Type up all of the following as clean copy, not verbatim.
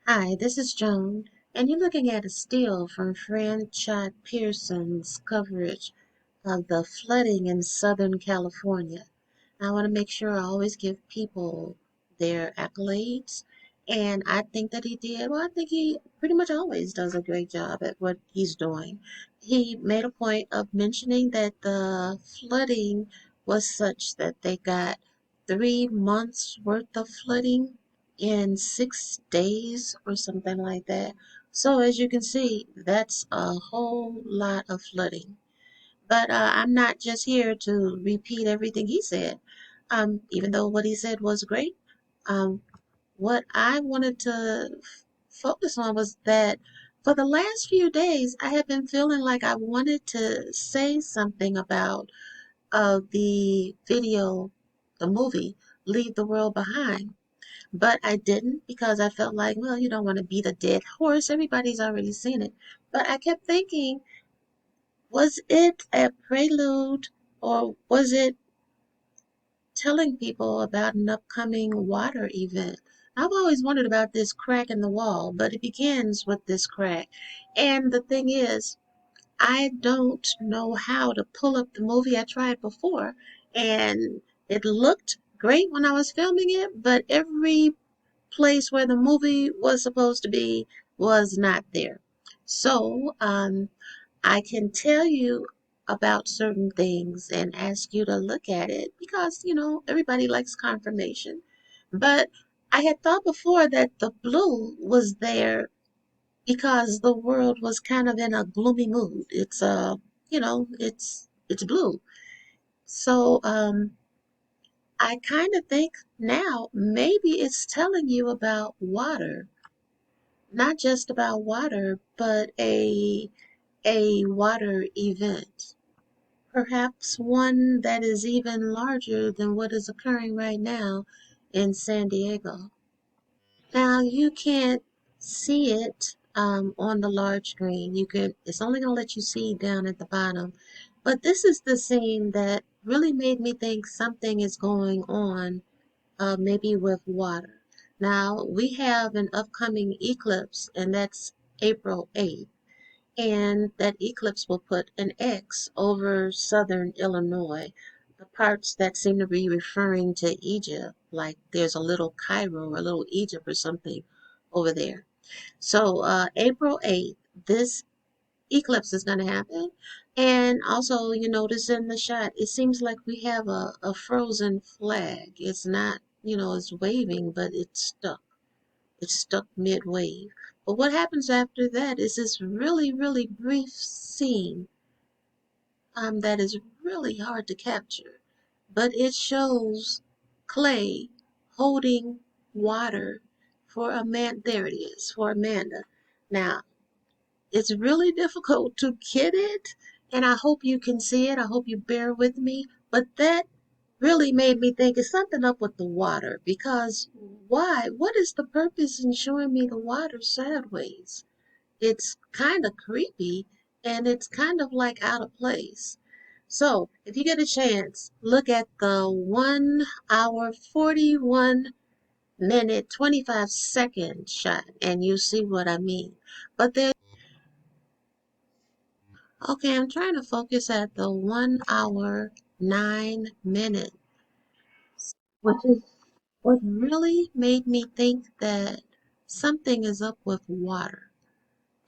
Hi, this is Joan, and you're looking at a still from Franchot Pearson's coverage of the flooding in Southern California. I want to make sure I always give people their accolades, and I think that he did. Well, I think he pretty much always does a great job at what he's doing. He made a point of mentioning that the flooding was such that they got 3 months worth of flooding in 6 days or something like that. So, as you can see, that's a whole lot of flooding. But I'm not just here to repeat everything he said, even though what he said was great. Um, what I wanted to focus on was that for the last few days, I have been feeling like I wanted to say something about the video, the movie, Leave the World Behind. But I didn't because I felt like, well, you don't want to beat a dead horse. Everybody's already seen it. But I kept thinking, was it a prelude or was it telling people about an upcoming water event? I've always wondered about this crack in the wall, but it begins with this crack. And the thing is, I don't know how to pull up the movie. I tried before, and it looked great when I was filming it, but every place where the movie was supposed to be was not there. So, I can tell you about certain things and ask you to look at it because, everybody likes confirmation. But I had thought before that the blue was there because the world was kind of in a gloomy mood. It's blue. So, I kind of think now maybe it's telling you about water, not just about water, but a water event. Perhaps one that is even larger than what is occurring right now in San Diego. Now you can't see it on the large screen. It's only going to let you see down at the bottom. But this is the scene that really made me think something is going on, maybe with water. Now we have an upcoming eclipse, and that's April 8th. And that eclipse will put an X over southern Illinois, the parts that seem to be referring to Egypt, like there's a little Cairo or a little Egypt or something over there. So, April 8th, this eclipse is going to happen. And also, you notice in the shot, it seems like we have a frozen flag. It's not, it's waving, but it's stuck mid-wave. But what happens after that is this really, really brief scene that is really hard to capture. But it shows Clay holding water for a man. There it is, for Amanda. Now, it's really difficult to get it, and I hope you can see it. I hope you bear with me. But that really made me think it's something up with the water because why? What is the purpose in showing me the water sideways? It's kind of creepy and it's kind of like out of place. So, if you get a chance, look at the 1 hour, 41 minute, 25-second shot and you see what I mean. But there, okay, I'm trying to focus at the 1 hour, 9 minutes, which is what really made me think that something is up with water.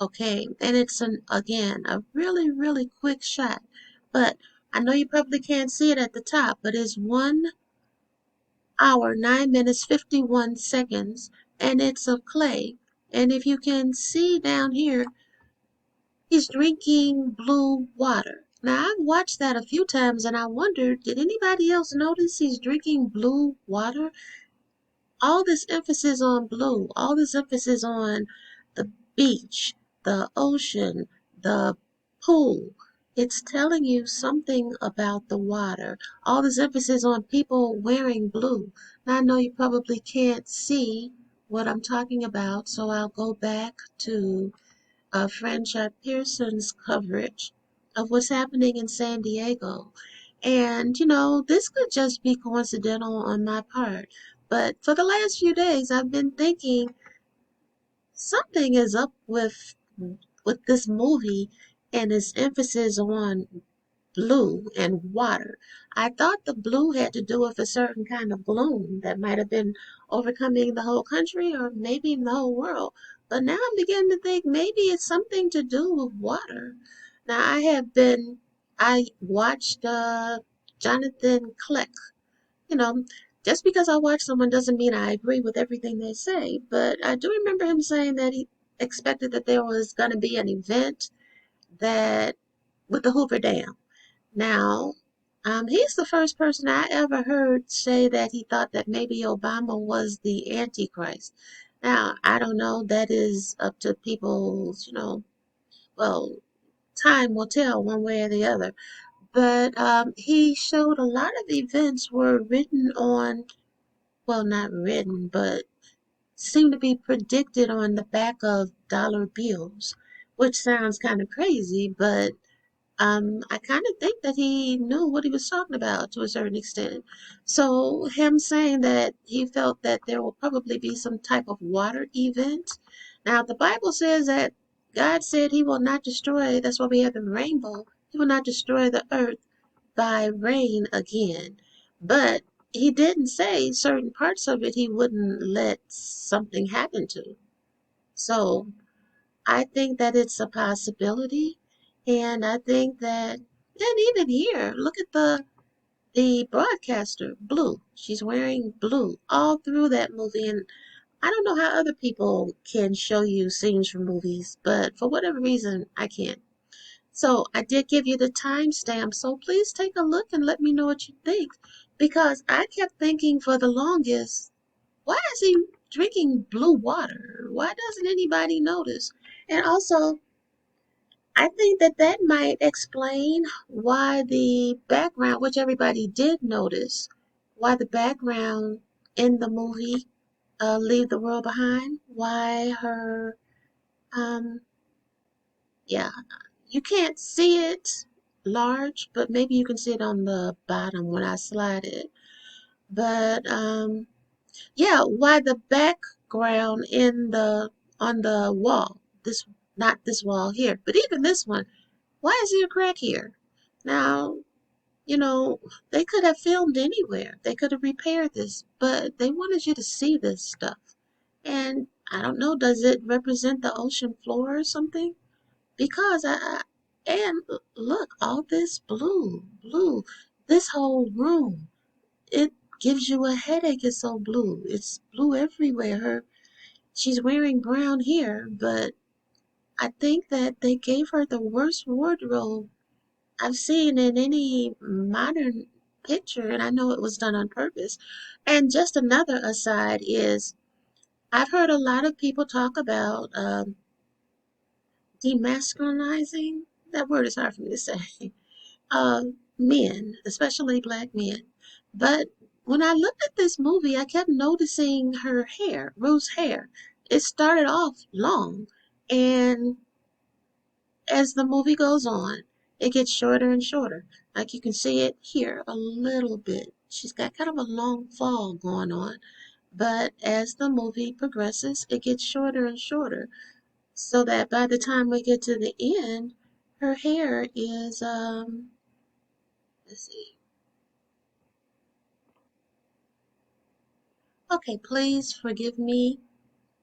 Okay, and it's again a really, really quick shot. But I know you probably can't see it at the top, but it's 1 hour, 9 minutes, 51 seconds, and it's of Clay. And if you can see down here, he's drinking blue water. Now, I've watched that a few times and I wondered, did anybody else notice he's drinking blue water? All this emphasis on blue, all this emphasis on the beach, the ocean, the pool. It's telling you something about the water. All this emphasis on people wearing blue. Now, I know you probably can't see what I'm talking about, so I'll go back to Franchot Pearson's coverage of what's happening in San Diego. And, this could just be coincidental on my part. But for the last few days, I've been thinking something is up with this movie and its emphasis on blue and water. I thought the blue had to do with a certain kind of bloom that might have been overcoming the whole country or maybe the whole world. But now I'm beginning to think maybe it's something to do with water. Now I watched Jonathan Kleck. You know, just because I watch someone doesn't mean I agree with everything they say, but I do remember him saying that he expected that there was going to be an event that with the Hoover Dam. Now, he's the first person I ever heard say that he thought that maybe Obama was the Antichrist. Now, I don't know, that is up to people's, well, time will tell one way or the other. But he showed a lot of events were written on, well, not written, but seem to be predicted on the back of dollar bills, which sounds kind of crazy, but I kind of think that he knew what he was talking about to a certain extent. So, him saying that he felt that there will probably be some type of water event. Now, the Bible says that God said he will not destroy, that's why we have the rainbow, he will not destroy the earth by rain again. But he didn't say certain parts of it he wouldn't let something happen to. So, I think that it's a possibility, and I think that, and even here, look at the broadcaster, blue. She's wearing blue all through that movie, and I don't know how other people can show you scenes from movies, but for whatever reason, I can't. So I did give you the timestamp, so please take a look and let me know what you think, because I kept thinking for the longest, why is he drinking blue water? Why doesn't anybody notice? And also, I think that that might explain why the background, which everybody did notice, why the background in the movie Leave the World Behind, why her, um, yeah, you can't see it large, but maybe you can see it on the bottom when I slide it. But yeah, why the background in the on the wall, this not this wall here, but even this one, why is there a crack here? Now, you know, they could have filmed anywhere. They could have repaired this, but they wanted you to see this stuff. And I don't know, does it represent the ocean floor or something? Because and look, all this blue, this whole room, it gives you a headache. It's so blue. It's blue everywhere. She's wearing brown here, but I think that they gave her the worst wardrobe I've seen in any modern picture, and I know it was done on purpose. And just another aside is I've heard a lot of people talk about demasculinizing. That word is hard for me to say. Men, especially black men. But when I looked at this movie, I kept noticing her hair, Rue's hair. It started off long, and as the movie goes on, it gets shorter and shorter. Like you can see it here a little bit. She's got kind of a long fall going on. But as the movie progresses, it gets shorter and shorter. So that by the time we get to the end, her hair is let's see. Okay, please forgive me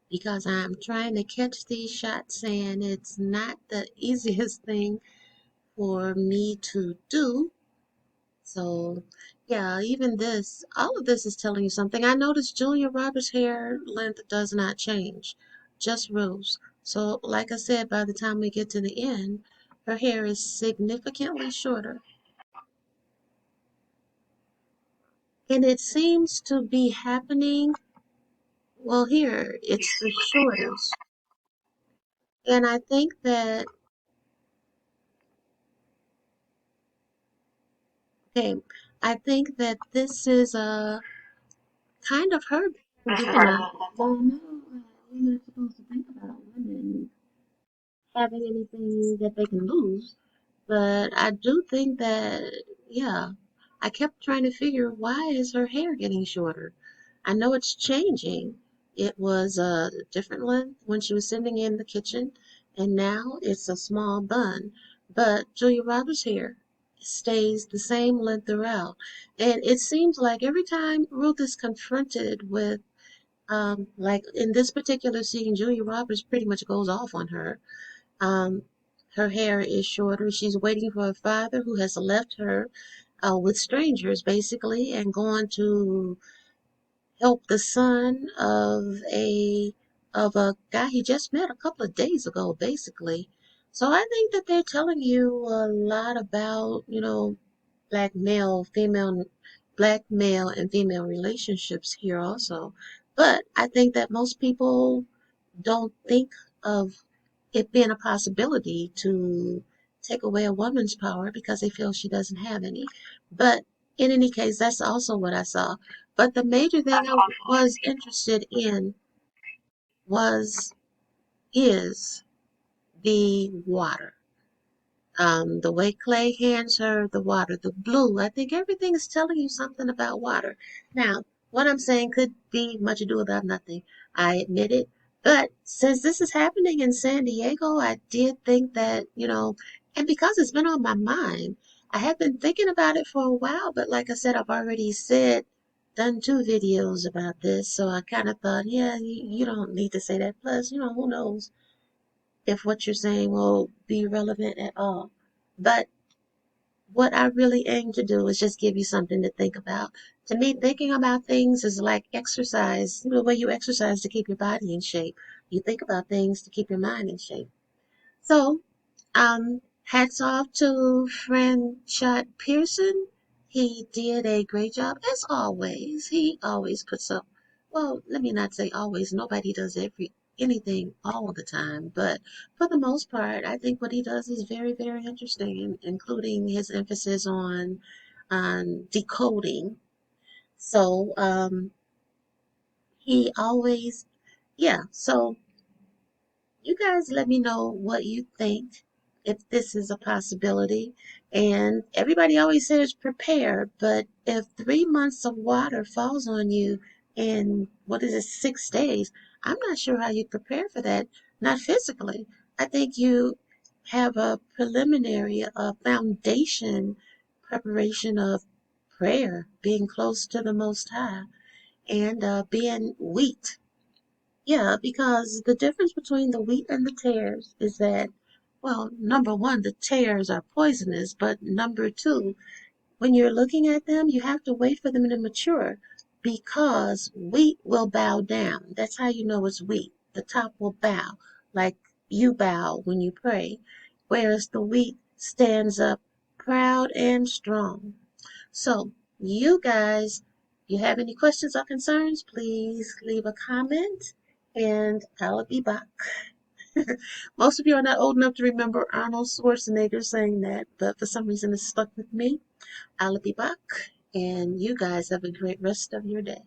because I'm trying to catch these shots and it's not the easiest thing for me to do. So, yeah, even this, all of this is telling you something. I noticed Julia Roberts' hair length does not change, just Rose. So, like I said, by the time we get to the end, her hair is significantly shorter. And it seems to be happening, well, here, it's the shortest. And I think that, okay, I think that this is kind of her being given a, well, no, you're not supposed to think about women having anything that they can lose. But I do think that, yeah, I kept trying to figure why is her hair getting shorter? I know it's changing. it was a different length when she was sitting in the kitchen, and now it's a small bun. But Julia Roberts' hair stays the same length throughout. And it seems like every time Ruth is confronted with, like in this particular scene, Julia Roberts pretty much goes off on her. Um, Her hair is shorter. She's waiting for her father, who has left her with strangers, basically, and gone to help the son of a guy he just met a couple of days ago, basically. So I think that they're telling you a lot about, black male, female, black male and female relationships here also. But I think that most people don't think of it being a possibility to take away a woman's power because they feel she doesn't have any. But in any case, that's also what I saw. But the major thing I was interested in was is the water. The way Clay hands her the water, the blue. I think everything is telling you something about water. Now, what I'm saying could be much ado about nothing. I admit it. But since this is happening in San Diego, I did think that, and because it's been on my mind, I have been thinking about it for a while. But like I said, I've already done two videos about this. So I kind of thought, yeah, you don't need to say that. Plus, who knows if what you're saying will be relevant at all. But what I really aim to do is just give you something to think about. To me, thinking about things is like exercise, the way you exercise to keep your body in shape. You think about things to keep your mind in shape. So, hats off to friend Chad Pearson. He did a great job, as always. He always puts up, well, let me not say always. Nobody does anything all the time, but for the most part, I think what he does is very, very interesting, including his emphasis on decoding. So, he always, yeah. So you guys let me know what you think, if this is a possibility. And everybody always says prepare, but if 3 months of water falls on you in, what is it, 6 days, I'm not sure how you prepare for that. Not physically. I think you have a preliminary, a foundation preparation of prayer, being close to the Most High, and being wheat. Yeah, because the difference between the wheat and the tares is that, well, number one, the tares are poisonous, but number two, when you're looking at them, you have to wait for them to mature because wheat will bow down. That's how you know it's wheat. The top will bow, like you bow when you pray, whereas the wheat stands up proud and strong. So, you guys, if you have any questions or concerns, please leave a comment and I'll be back. Most of you are not old enough to remember Arnold Schwarzenegger saying that, but for some reason it stuck with me. I'll be back, and you guys have a great rest of your day.